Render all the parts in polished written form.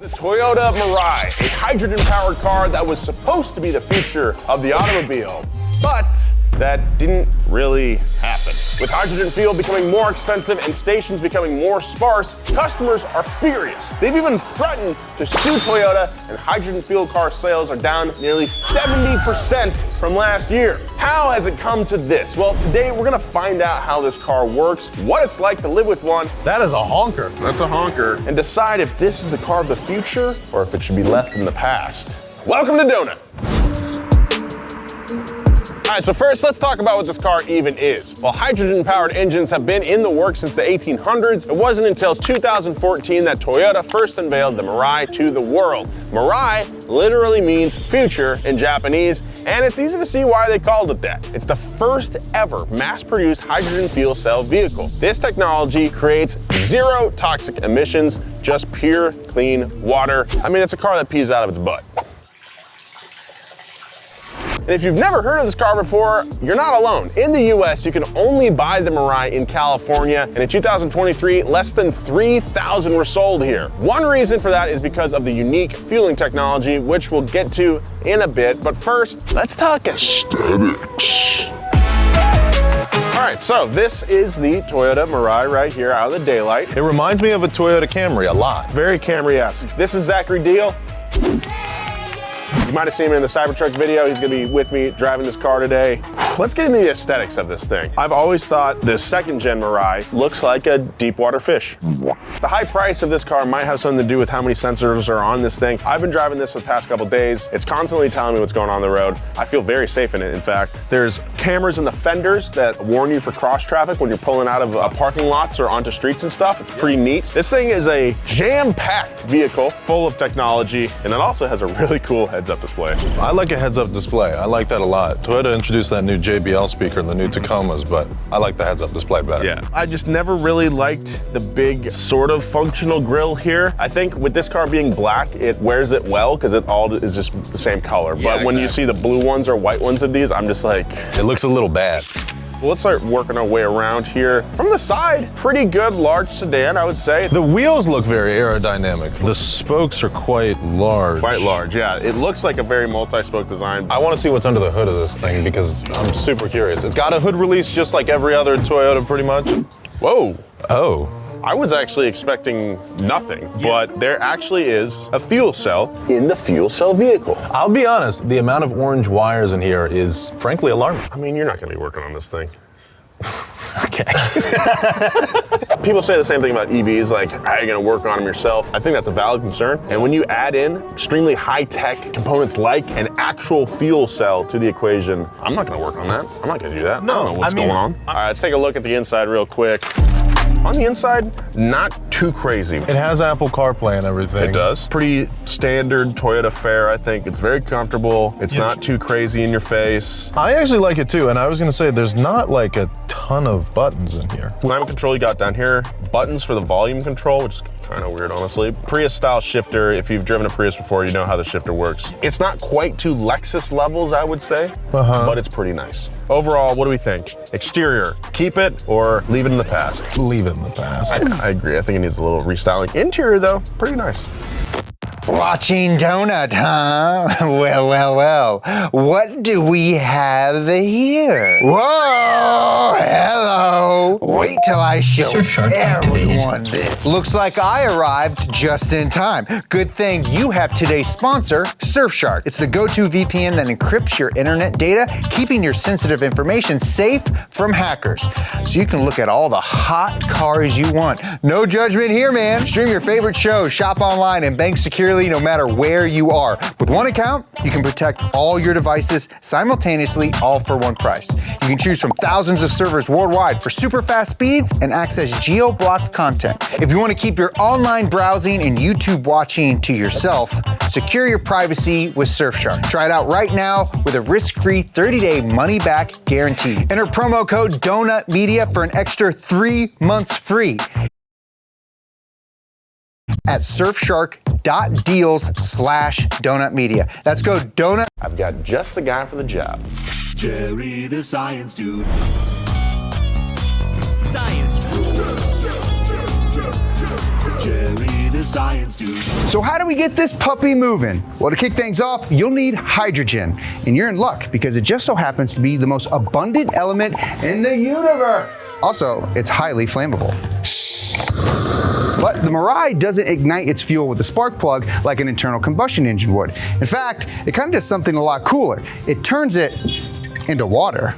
The Toyota Mirai, a hydrogen-powered car that was supposed to be the future of the automobile, but that didn't really happen. With hydrogen fuel becoming more expensive and stations becoming more sparse, customers are furious. They've even threatened to sue Toyota, and hydrogen fuel car sales are down nearly 70% from last year. How has it come to this? Well, today we're gonna find out how this car works, what it's like to live with one. That is a honker. That's a honker. And decide if this is the car of the future or if it should be left in the past. Welcome to Donut. All right, so first let's talk about what this car even is. While hydrogen-powered engines have been in the works since the 1800s, it wasn't until 2014 that Toyota first unveiled the Mirai to the world. Mirai literally means future in Japanese, and it's easy to see why they called it that. It's the first ever mass-produced hydrogen fuel cell vehicle. This technology creates zero toxic emissions, just pure, clean water. I mean, it's a car that pees out of its butt. And if you've never heard of this car before, you're not alone. In the US, you can only buy the Mirai in California, and in 2023, less than 3,000 were sold here. One reason for that is because of the unique fueling technology, which we'll get to in a bit. But first, let's talk aesthetics. All right, so this is the Toyota Mirai right here out of the daylight. It reminds me of a Toyota Camry a lot. Very Camry-esque. This is Zachary Deal. You might have seen him in the Cybertruck video. He's gonna be with me driving this car today. Let's get into the aesthetics of this thing. I've always thought the second gen Mirai looks like a deep water fish. The high price of this car might have something to do with how many sensors are on this thing. I've been driving this for the past couple days. It's constantly telling me what's going on the road. I feel very safe in it, in fact. There's cameras in the fenders that warn you for cross traffic when you're pulling out of parking lots or onto streets and stuff. It's pretty neat. This thing is a jam-packed vehicle full of technology, and it also has a really cool heads-up display. I like a heads-up display. I like that a lot. Toyota introduced that new JBL speaker in the new Tacomas, but I like the heads-up display better. Yeah. I just never really liked the big sort of functional grille here. I think with this car being black, it wears it well because it all is just the same color. Yeah, but when you see the blue ones or white ones of these, I'm just like... It looks a little bad. Well, let's start working our way around here. From the side, pretty good large sedan, I would say. The wheels look very aerodynamic. The spokes are quite large. Quite large, yeah. It looks like a very multi-spoke design. I want to see what's under the hood of this thing because I'm super curious. It's got a hood release just like every other Toyota pretty much. Whoa. Oh. I was actually expecting nothing, but there actually is a fuel cell in the fuel cell vehicle. I'll be honest, the amount of orange wires in here is frankly alarming. I mean, you're not gonna be working on this thing. Okay. People say the same thing about EVs, like, how are you gonna work on them yourself? I think that's a valid concern. And when you add in extremely high-tech components like an actual fuel cell to the equation, I'm not gonna work on that. I'm not gonna do that. No, I don't know what's going on. All right, let's take a look at the inside real quick. On the inside, not too crazy. It has Apple CarPlay and everything. It does. Pretty standard Toyota fare, I think. It's very comfortable. It's not too crazy in your face. I actually like it too, and I was gonna say there's not like a ton of buttons in here. Climate control you got down here. Buttons for the volume control, which is kind of weird, honestly. Prius style shifter. If you've driven a Prius before, you know how the shifter works. It's not quite to Lexus levels, I would say, but it's pretty nice. Overall, what do we think? Exterior, keep it or leave it in the past? Leave it in the past. I agree. I think it needs a little restyling. Interior, though, pretty nice. Watching Donut, huh? Well. What do we have here? Whoa! Hello! Wait till I show everyone this. Looks like I arrived just in time. Good thing you have today's sponsor, Surfshark. It's the go-to VPN that encrypts your internet data, keeping your sensitive information safe from hackers. So you can look at all the hot cars you want. No judgment here, man. Stream your favorite shows, shop online, and bank securely no matter where you are. With one account, you can protect all your devices simultaneously, all for one price. You can choose from thousands of servers worldwide for super fast speeds and access geo-blocked content. If you want to keep your online browsing and YouTube watching to yourself, secure your privacy with Surfshark. Try it out right now with a risk-free 30-day money-back guarantee. Enter promo code DONUTMedia for an extra 3 months free at surfshark.deals/donutmedia. That's code donut. I've got just the guy for the job. Jerry the science dude. Science dude. Jerry the science dude. So how do we get this puppy moving? Well, to kick things off, you'll need hydrogen. And you're in luck because it just so happens to be the most abundant element in the universe. Also, it's highly flammable. But the Mirai doesn't ignite its fuel with a spark plug like an internal combustion engine would. In fact, it kind of does something a lot cooler. It turns it into water.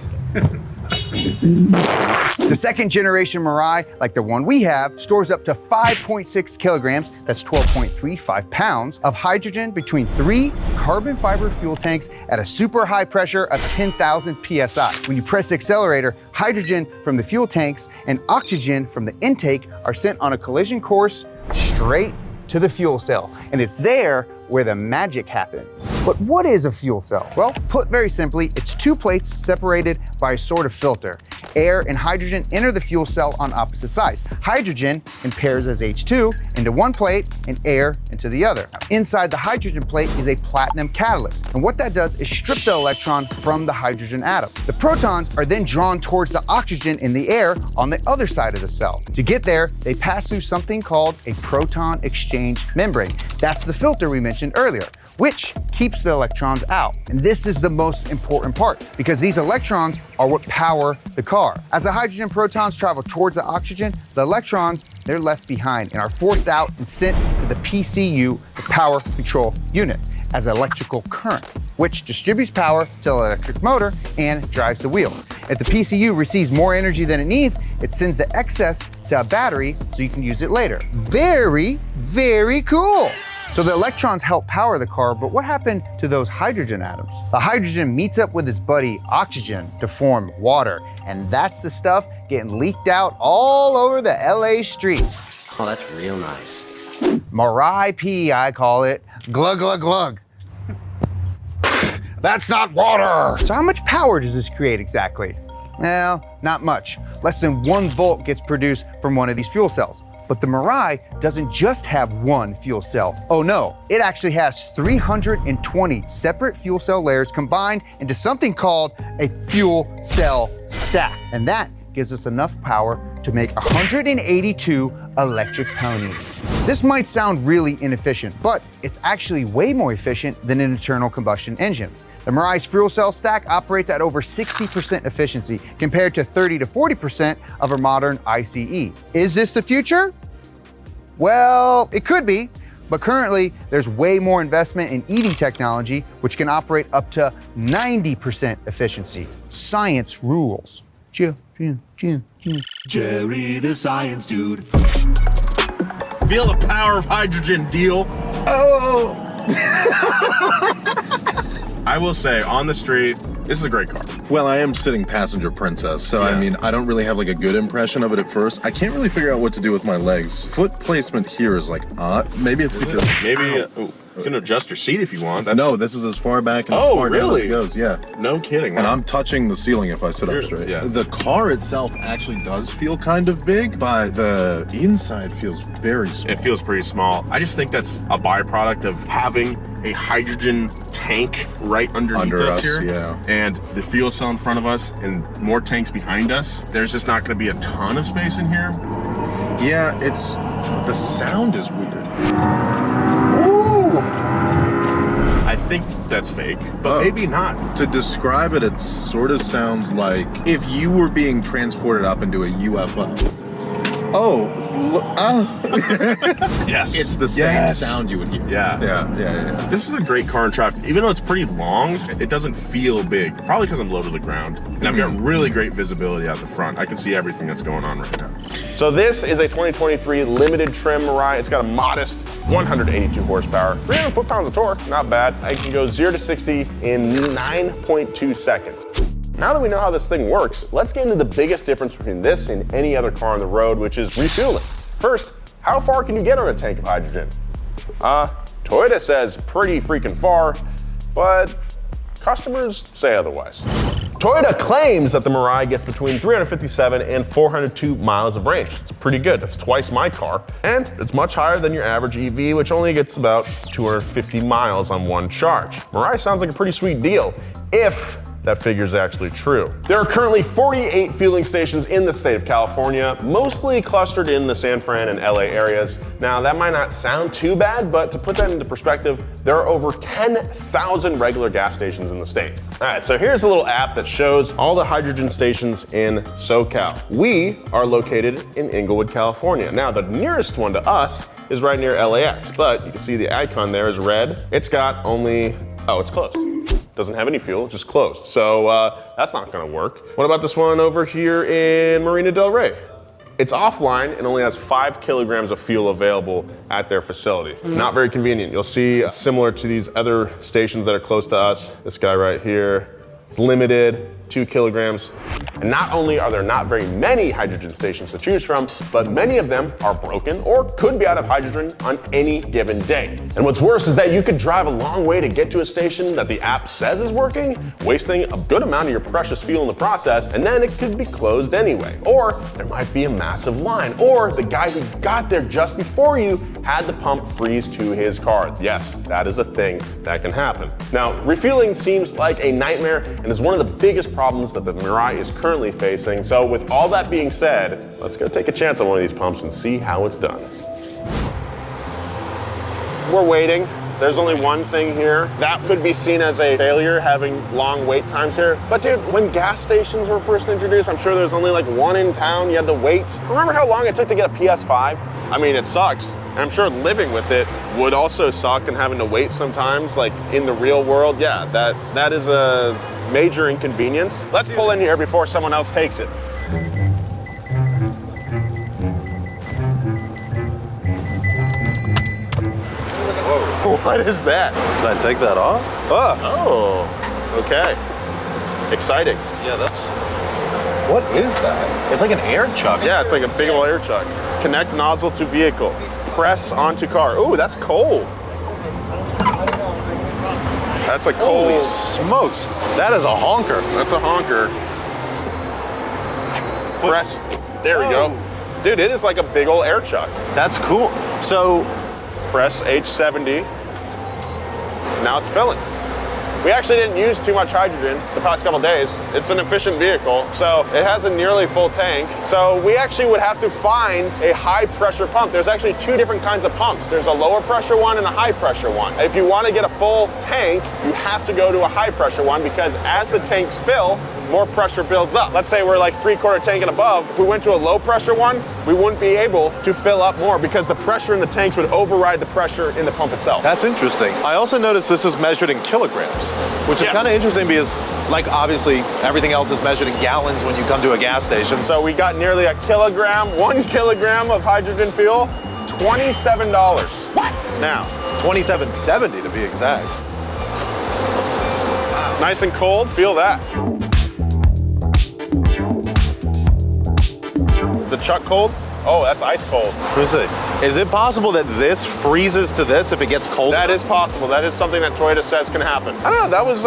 The second generation Mirai, like the one we have, stores up to 5.6 kilograms, that's 12.35 pounds, of hydrogen between 3 carbon fiber fuel tanks at a super high pressure of 10,000 PSI. When you press the accelerator, hydrogen from the fuel tanks and oxygen from the intake are sent on a collision course straight to the fuel cell. And it's there where the magic happens. But what is a fuel cell? Well, put very simply, it's 2 plates separated by a sort of filter. Air and hydrogen enter the fuel cell on opposite sides. Hydrogen pairs as H2 into one plate and air into the other. Inside the hydrogen plate is a platinum catalyst. And what that does is strip the electron from the hydrogen atom. The protons are then drawn towards the oxygen in the air on the other side of the cell. To get there, they pass through something called a proton exchange membrane. That's the filter we mentioned earlier, which keeps the electrons out. And this is the most important part because these electrons are what power the car. As the hydrogen protons travel towards the oxygen, the electrons, they're left behind and are forced out and sent to the PCU, the power control unit, as electrical current, which distributes power to the electric motor and drives the wheel. If the PCU receives more energy than it needs, it sends the excess to a battery so you can use it later. Very, very cool. So the electrons help power the car, but what happened to those hydrogen atoms? The hydrogen meets up with its buddy oxygen to form water, and that's the stuff getting leaked out all over the LA streets. Oh, that's real nice. Mirai P, I call it. Glug, glug, glug. That's not water. So how much power does this create exactly? Well, not much. Less than 1 volt gets produced from one of these fuel cells. But the Mirai doesn't just have one fuel cell. Oh no, it actually has 320 separate fuel cell layers combined into something called a fuel cell stack. And that gives us enough power to make 182 electric ponies. This might sound really inefficient, but it's actually way more efficient than an internal combustion engine. The Mirai's fuel cell stack operates at over 60% efficiency compared to 30 to 40% of a modern ICE. Is this the future? Well, it could be, but currently there's way more investment in EV technology, which can operate up to 90% efficiency. Science rules. Jerry the science dude. Feel the power of hydrogen, deal. Oh! I will say, on the street, this is a great car. Well, I am sitting passenger princess, so I mean, I don't really have like a good impression of it at first. I can't really figure out what to do with my legs. Foot placement here is like odd. Maybe it's because Maybe you can adjust your seat if you want. no, this is as far back and as far down as it goes. Yeah. No kidding. And I'm touching the ceiling if I sit up straight. Yeah. The car itself actually does feel kind of big, but the inside feels very small. It feels pretty small. I just think that's a byproduct of having a hydrogen tank right underneath us here. Yeah. And the fuel cell in front of us and more tanks behind us. There's just not going to be a ton of space in here. Yeah, the sound is weird. I think that's fake, but maybe not. To describe it, it sort of sounds like if you were being transported up into a UFO. Yes. It's the same sound you would hear. Yeah. Yeah. This is a great car in traffic. Even though it's pretty long, it doesn't feel big. Probably because I'm low to the ground. And I've got really great visibility out the front. I can see everything that's going on right now. So this is a 2023 limited trim Mirai. It's got a modest 182 horsepower, 300 foot-pounds of torque, not bad. I can go 0 to 60 in 9.2 seconds. Now that we know how this thing works, let's get into the biggest difference between this and any other car on the road, which is refueling. First, how far can you get on a tank of hydrogen? Toyota says pretty freaking far, but customers say otherwise. Toyota claims that the Mirai gets between 357 and 402 miles of range. It's pretty good, that's twice my car. And it's much higher than your average EV, which only gets about 250 miles on one charge. Mirai sounds like a pretty sweet deal if that figure's actually true. There are currently 48 fueling stations in the state of California, mostly clustered in the San Fran and LA areas. Now, that might not sound too bad, but to put that into perspective, there are over 10,000 regular gas stations in the state. All right, so here's a little app that shows all the hydrogen stations in SoCal. We are located in Inglewood, California. Now, the nearest one to us is right near LAX, but you can see the icon there is red. It's got only, oh, it's closed. Doesn't have any fuel, just closed. So that's not gonna work. What about this one over here in Marina del Rey? It's offline and only has 5 kilograms of fuel available at their facility. Not very convenient. You'll see similar to these other stations that are close to us. This guy right here, it's limited, 2 kilograms. And not only are there not very many hydrogen stations to choose from, but many of them are broken or could be out of hydrogen on any given day. And what's worse is that you could drive a long way to get to a station that the app says is working, wasting a good amount of your precious fuel in the process, and then it could be closed anyway. Or there might be a massive line, or the guy who got there just before you had the pump freeze to his car. Yes, that is a thing that can happen. Now, refueling seems like a nightmare and is one of the biggest problems that the Mirai is currently facing. So with all that being said, let's go take a chance on one of these pumps and see how it's done. We're waiting. There's only one thing here. That could be seen as a failure, having long wait times here. But dude, when gas stations were first introduced, I'm sure there's only like one in town. You had to wait. Remember how long it took to get a PS5? I mean, it sucks. And I'm sure living with it would also suck, and having to wait sometimes, like in the real world, yeah, that is a major inconvenience. Let's pull in here before someone else takes it. What is that? Can I take that off? Oh, okay. Exciting. Yeah, that's. What is that? It's like an air chuck. Yeah, it's like a big old air chuck. Connect nozzle to vehicle. Press onto car. Ooh, that's cold. That's a cold. Holy smokes. That is a honker. That's a honker. Press. There we go. Dude, it is like a big old air chuck. That's cool. So, Press H70. Now it's filling. We actually didn't use too much hydrogen the past couple days. It's an efficient vehicle, so it has a nearly full tank. So we actually would have to find a high pressure pump. There's actually 2 different kinds of pumps. There's a lower pressure one and a high pressure one. If you want to get a full tank, you have to go to a high pressure one, because as the tanks fill, more pressure builds up. Let's say we're like 3/4 tank and above. If we went to a low pressure one, we wouldn't be able to fill up more, because the pressure in the tanks would override the pressure in the pump itself. that's interesting. I also noticed this is measured in kilograms, which is Yes. kind of interesting because, like, obviously everything else is measured in gallons when you come to a gas station. So we got nearly a kilogram, 1 kilogram of hydrogen fuel, $27. What? Now, $27.70 to be exact. nice and cold, feel that. The chuck cold? Oh, that's ice cold. Is it possible that this freezes to this if it gets cold? That is possible. That is something that Toyota says can happen. I don't know, that was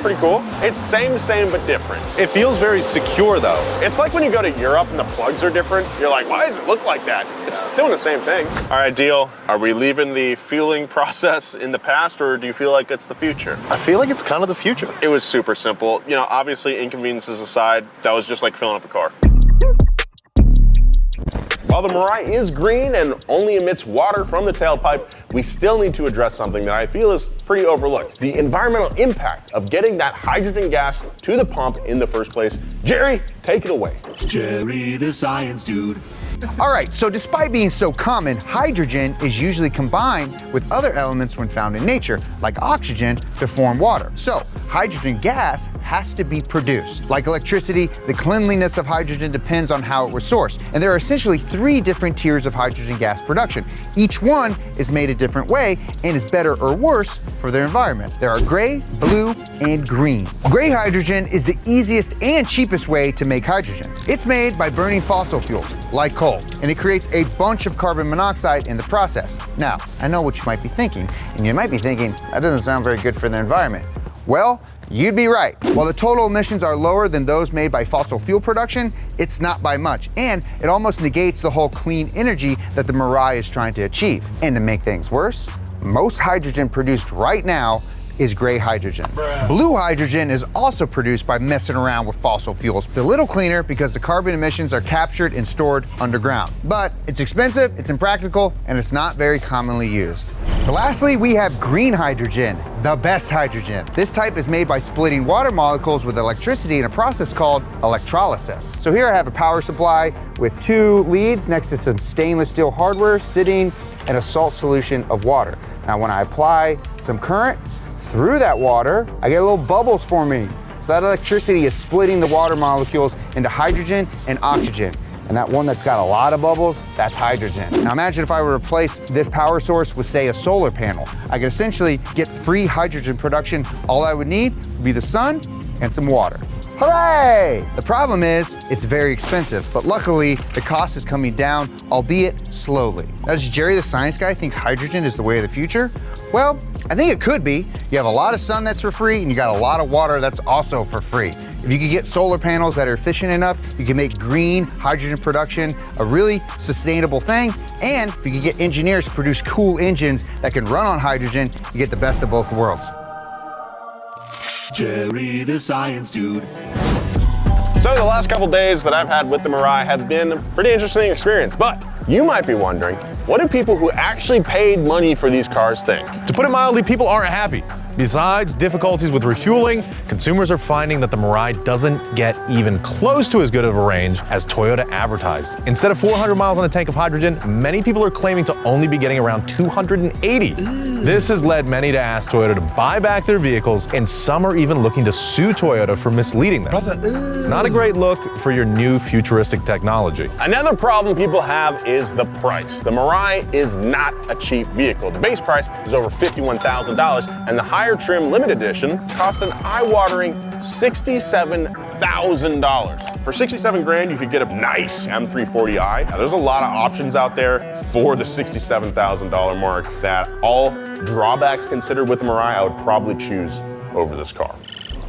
pretty cool. It's same, but different. It feels very secure though. It's like when you go to Europe and the plugs are different. You're like, why does it look like that? It's doing the same thing. All right, Deal. Are we leaving the fueling process in the past, or do you feel like it's the future? I feel like it's kind of the future. It was super simple. You know, obviously inconveniences aside, that was just like filling up a car. While the Mirai is green and only emits water from the tailpipe, we still need to address something that I feel is pretty overlooked: the environmental impact of getting that hydrogen gas to the pump in the first place. Jerry, take it away. Jerry the Science Dude. All right, so despite being so common, hydrogen is usually combined with other elements when found in nature, like oxygen, to form water. So hydrogen gas has to be produced. Like electricity, the cleanliness of hydrogen depends on how it was sourced. And there are essentially 3 different tiers of hydrogen gas production. Each one is made a different way and is better or worse for their environment. There are gray, blue, and green. Gray hydrogen is the easiest and cheapest way to make hydrogen. It's made by burning fossil fuels, like coal, and it creates a bunch of carbon monoxide in the process. Now, I know what you might be thinking, and you might be thinking, that doesn't sound very good for the environment. Well, you'd be right. While the total emissions are lower than those made by fossil fuel production, it's not by much, and it almost negates the whole clean energy that the Mirai is trying to achieve. And to make things worse, most hydrogen produced right now is gray hydrogen. Blue hydrogen is also produced by messing around with fossil fuels. It's a little cleaner because the carbon emissions are captured and stored underground. But it's expensive, it's impractical, and it's not very commonly used. But lastly, we have green hydrogen, the best hydrogen. This type is made by splitting water molecules with electricity in a process called electrolysis. So here I have a power supply with 2 leads next to some stainless steel hardware sitting in a salt solution of water. Now when I apply some current through that water, I get little bubbles forming. So that electricity is splitting the water molecules into hydrogen and oxygen. And that one that's got a lot of bubbles, that's hydrogen. Now imagine if I were to replace this power source with, say, a solar panel. I could essentially get free hydrogen production. All I would need would be the sun and some water. Hooray! The problem is, it's very expensive, but luckily, the cost is coming down, albeit slowly. Now, does Jerry the Science Guy think hydrogen is the way of the future? Well, I think it could be. You have a lot of sun that's for free, and you got a lot of water that's also for free. If you could get solar panels that are efficient enough, you can make green hydrogen production a really sustainable thing. And if you can get engineers to produce cool engines that can run on hydrogen, you get the best of both worlds. Jerry the Science Dude. So the last couple days that I've had with the Mirai have been a pretty interesting experience, but you might be wondering, what do people who actually paid money for these cars think? To put it mildly, people aren't happy. Besides difficulties with refueling, consumers are finding that the Mirai doesn't get even close to as good of a range as Toyota advertised. Instead of 400 miles on a tank of hydrogen, many people are claiming to only be getting around 280. This has led many to ask Toyota to buy back their vehicles, and some are even looking to sue Toyota for misleading them. Not a great look for your new futuristic technology. Another problem people have is the price. The Mirai is not a cheap vehicle. The base price is over $51,000, and the higher trim limited edition cost an eye-watering $67,000. For 67 grand, you could get a nice M340i. Now, there's a lot of options out there for the $67,000 mark that, all drawbacks considered with the Mirai, I would probably choose over this car.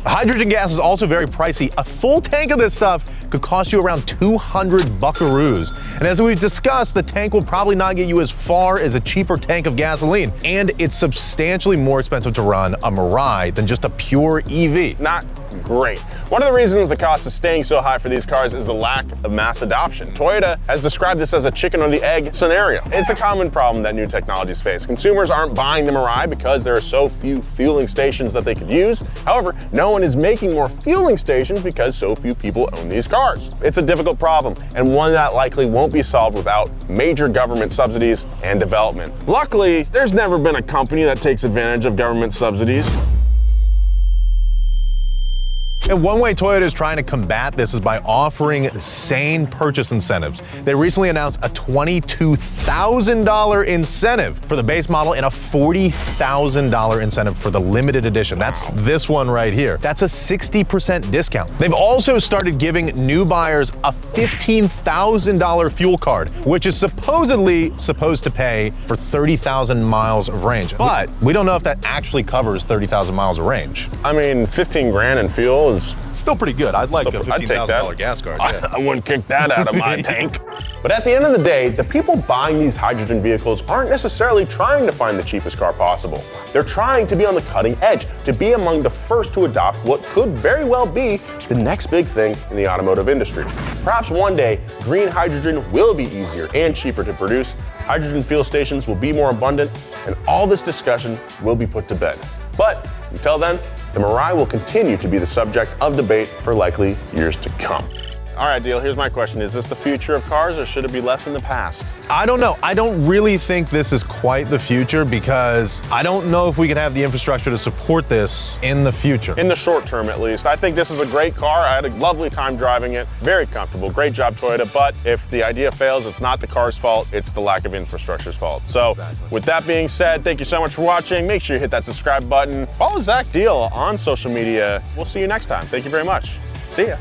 Hydrogen gas is also very pricey. A full tank of this stuff could cost you around 200 buckaroos. And as we've discussed, the tank will probably not get you as far as a cheaper tank of gasoline. And it's substantially more expensive to run a Mirai than just a pure EV. Not great. One of the reasons the cost is staying so high for these cars is the lack of mass adoption. Toyota has described this as a chicken or the egg scenario. It's a common problem that new technologies face. Consumers aren't buying the Mirai because there are so few fueling stations that they could use. However, no one is making more fueling stations because so few people own these cars. It's a difficult problem, and one that likely won't be solved without major government subsidies and development. Luckily, there's never been a company that takes advantage of government subsidies. And one way Toyota is trying to combat this is by offering sane purchase incentives. They recently announced a $22,000 incentive for the base model and a $40,000 incentive for the limited edition. That's this one right here. That's a 60% discount. They've also started giving new buyers a $15,000 fuel card, which is supposedly supposed to pay for 30,000 miles of range. But we don't know if that actually covers 30,000 miles of range. I mean, 15 grand in fuel is Still pretty good. I'd like a I'd take that. $15,000 gas card. Yeah. I wouldn't kick that out of my tank. But at the end of the day, the people buying these hydrogen vehicles aren't necessarily trying to find the cheapest car possible. They're trying to be on the cutting edge, to be among the first to adopt what could very well be the next big thing in the automotive industry. Perhaps one day, green hydrogen will be easier and cheaper to produce, hydrogen fuel stations will be more abundant, and all this discussion will be put to bed. But until then, the Mirai will continue to be the subject of debate for likely years to come. All right, Deal, here's my question. Is this the future of cars, or should it be left in the past? I don't know. I don't really think this is quite the future because I don't know if we can have the infrastructure to support this in the future. In the short term, at least. I think this is a great car. I had a lovely time driving it. Very comfortable. Great job, Toyota. But if the idea fails, it's not the car's fault. It's the lack of infrastructure's fault. So with that being said, thank you so much for watching. Make sure you hit that subscribe button. Follow Zach Deal on social media. We'll see you next time. Thank you very much. See ya.